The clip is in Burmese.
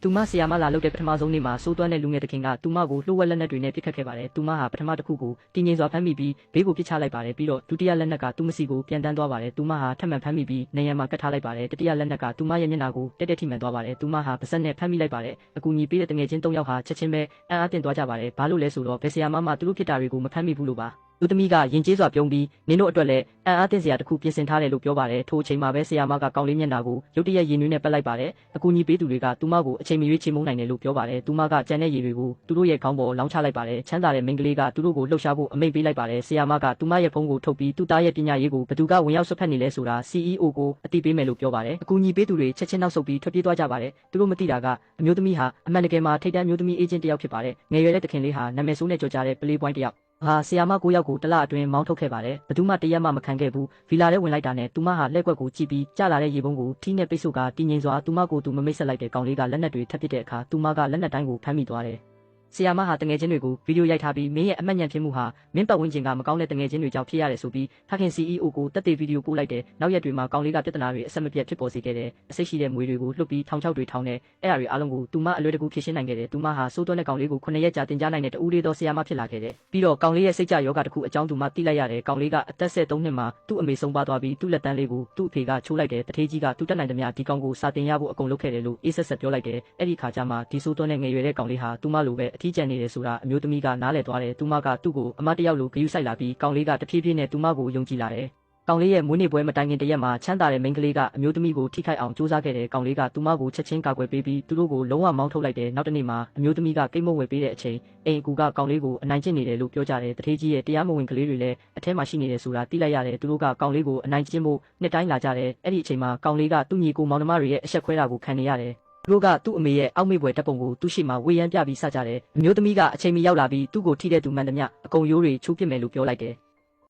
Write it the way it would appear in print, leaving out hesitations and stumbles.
သူမဆီယာမလာလုပ်တဲ့ပထမဆုံးနေ့မှာစိုးသွမ်းတဲ့လူငယ်တခင်ကသူမကိုလှုပ်ဝက်လက်နက်တွေနဲ့ပစ်ခတ်ခဲ့ပါတယ်။သူမဟာပထမတစ်ခုကိုတင်းငိမ့်စွာဖမ်းမိပြီးဘေးကိုပစ်ချလိုက်ပါတယ်ပြီးတော့ဒုတိယလက်နက်ကသူမစီကိုပြန်တန်းသွားပါတယ်။သူမဟာထပ်မံဖမ်းမိပြီးနေရံမှာကတ်ထားလိုက်ပါတယ်။တတိယလက်နက်ကသူမရဲ့မျက်နှာကိုတက်တက်ထိမှန်သွားပါတယ်။သူမဟာပါးစပ်နဲ့ဖမ်းမိလိုက်ပါတယ်။အကူအညီပေးတဲ့တငယ်ချင်း၃ယောက်ဟာချက်ချင်းပဲအံ့အားသင့်သွားကြပါတယ်။ဘာလို့လဲဆိုတော့ဘယ်ဆီယာမသူတို့ဖြစ်တာတွေကိုမဖမ်းမိဘူးလို့ပါ။လူသမီးကရင်ကျေးစွာပြုံးပြီးနင်တို့အတွက်လည်းအံ့အားသင့်စရာတစ်ခုပြင်ဆင်ထားတယ်လို့ပြောပါတယ်။ထိုအချိန်မှာပဲဆီယာမကကောင်းလေးမျက်နှာကိုရုတ်တရက်ရင်နွေးနဲ့ပတ်လိုက်ပါတယ်။အကူအညီပေးသူတွေကသူမကိုအချိန်မရွေးချေမှုန်းနိုင်တယ်လို့ပြောပါတယ်။သူမကကြံတဲ့ရည်တွေကိုသူတို့ရဲ့ခေါင်းပေါ်လောင်းချလိုက်ပါတယ်။ချမ်းသာတဲ့မိန်းကလေးကသူတို့ကိုလှုပ်ရှားဖို့အမိန့်ပေးလိုက်ပါတယ်။ဆီယာမကသူမရဲ့ဖုန်းကိုထုတ်ပြီးသူ့သားရဲ့ပညာရေးကိုဘသူကဝင်ရောက်ဆွတ်ဖက်နေလဲဆိုတာ CEO ကိုအသိပေးမယ်လို့ပြောပါတယ်။အကူအညီပေးသူတွေချက်ချင်းနောက်ဆုတ်ပြီးထွက်ပြေးသွားကြပါတယ်။သူတို့မသိတာကအမျိုးသမီးဟာအမှန်တကယ်မှာထိပ်တန်းမျိုးသမီးအေဂျင့်တစ်ယောက်ဖြစ်ပါတယ်။ငယ်ရွယ်တဲ့တခင်လေးဟာနာမည်ဆိုးနဲ့ကြော်ကြားတဲ့ Playboy တစ်ယောက်ဆီယာမ9ယောက်ကိုတလအတွင်းမောင်းထုတ်ခဲ့ပါတယ်။ဘသူမှတရက်မှမခံခဲ့ဘူး။ဗီလာထဲဝင်လိုက်တာနဲ့သူမဟာလက်ကွက်ကိုကြည့်ပြီးကျလာတဲ့ရေပုံးကိုထီးနဲ့ပိတ်ဆို့ကတည်ငြိမ်စွာသူမကိုသူမမိတ်ဆက်လိုက်တဲ့ကောင်လေးကလက်နက်တွေထပ်ပစ်တဲ့အခါသူမကလက်နက်တိုင်းကိုဖမ်းမိသွားတယ်။ဆီယာမဟာတငယ်ချင်းတွေကိုဗီဒီယိုရိုက်ထားပြီးမင်းရဲ့အမှတ်ဉာဏ်ဖြစ်မှုဟာမင်းပတ်ဝန်းကျင်ကမကောင်းတဲ့တငယ်ချင်းတွေကြောင့်ဖြစ်ရတယ်ဆိုပြီးဖခင် CEO ကိုတက်တဲ့ဗီဒီယိုပို့လိုက်တယ်။နောက်ရက်တွေမှာကောင်လေးကပြဿနာတွေအဆက်မပြတ်ဖြစ်ပေါ်စေခဲ့တယ်။အစိတ်ရှိတဲ့မွေတွေကိုလှုပ်ပြီးထောင်ချောက်တွေထောင်တယ်။အဲ့ဒါတွေအားလုံးကိုသူမအလွယ်တကူဖြေရှင်းနိုင်ခဲ့တယ်။သူမဟာစိုးသွမ်းတဲ့ကောင်လေးကို9ရက်ကြာတင်ကြားနိုင်တဲ့တူးလေးသောဆီယာမဖြစ်လာခဲ့တယ်။ပြီးတော့ကောင်လေးရဲ့စိတ်ကြယောဂတစ်ခုအကြောင်းသူမသိလိုက်ရတယ်။ကောင်လေးကအသက်13နှစ်မှာသူ့အမေဆုံးပါသွားပြီးသူ့လက်တန်းလေးကိုသူ့အဖေကချိုးလိုက်တယ်။တထေးကြီးကသူ့တက်နိုင်သမျှဒီကောင်ကိုစာတင်ရဖို့အကုန်လုပ်ခဲ့တယ်လို့အေးဆက်ဆက်ပြောလိုက်တယ်။အဲ့ဒီခါကျမှဒီစိုးသွမ်းတဲ့ငယ်ရွယ်တဲ့ကောင်လေးဟာသူမလိုပဲအထီးကျန်နေတယ်ဆိုတာအမျိုးသမီးကနားလည်သွားတယ်။သူမကသူ့ကိုအမတယောက်လိုဂရုစိုက်လာပြီးကောင်လေးကတဖြည်းဖြည်းနဲ့သူမကိုယုံကြည်လာတယ်။ကောင်လေးရဲ့မွေးနေ့ပွဲမတိုင်ခင်တရက်မှာချမ်းသာတဲ့မိန်းကလေးကအမျိုးသမီးကိုထိခိုက်အောင်စူးစမ်းခဲ့တယ်။ကောင်လေးကသူမကိုချက်ချင်းကာကွယ်ပေးပြီးသူတို့ကိုလုံးဝမောင်းထုတ်လိုက်တယ်။နောက်တစ်နေ့မှာအမျိုးသမီးကကိတ်မုတ်ဝယ်ပေးတဲ့အချိန်အိမ်အကူကကောင်လေးကိုအနိုင်ကျင့်နေတယ်လို့ပြောကြတယ်။တထေးကြီးရဲ့တရားမဝင်ကလေးတွေလည်းအထဲမှာရှိနေတယ်ဆိုတာသိလိုက်ရတယ်။သူတို့ကကောင်လေးကိုအနိုင်ကျင့်ဖို့နှစ်တိုင်းလာကြတယ်။အဲ့ဒီအချိန်မှာကောင်လေးကသူ့ညီကိုမောင်နှမတွေရဲ့အဆက်ခွဲတာကိုခံနေရတယ်။သူတို့ကသူ့အမေရဲ့အောက်မေ့ပွဲတပ်ပုံကိုသူ့ရှိမှဝေယမ်းပြပြီးစကြတယ်။အမျိုးသမီးကအချိန်မီရောက်လာပြီးသူ့ကိုထိတဲ့သူမှန်သမျှအကုန်ရိုးတွေချိုးပစ်မယ်လို့ပြောလိုက်တယ်။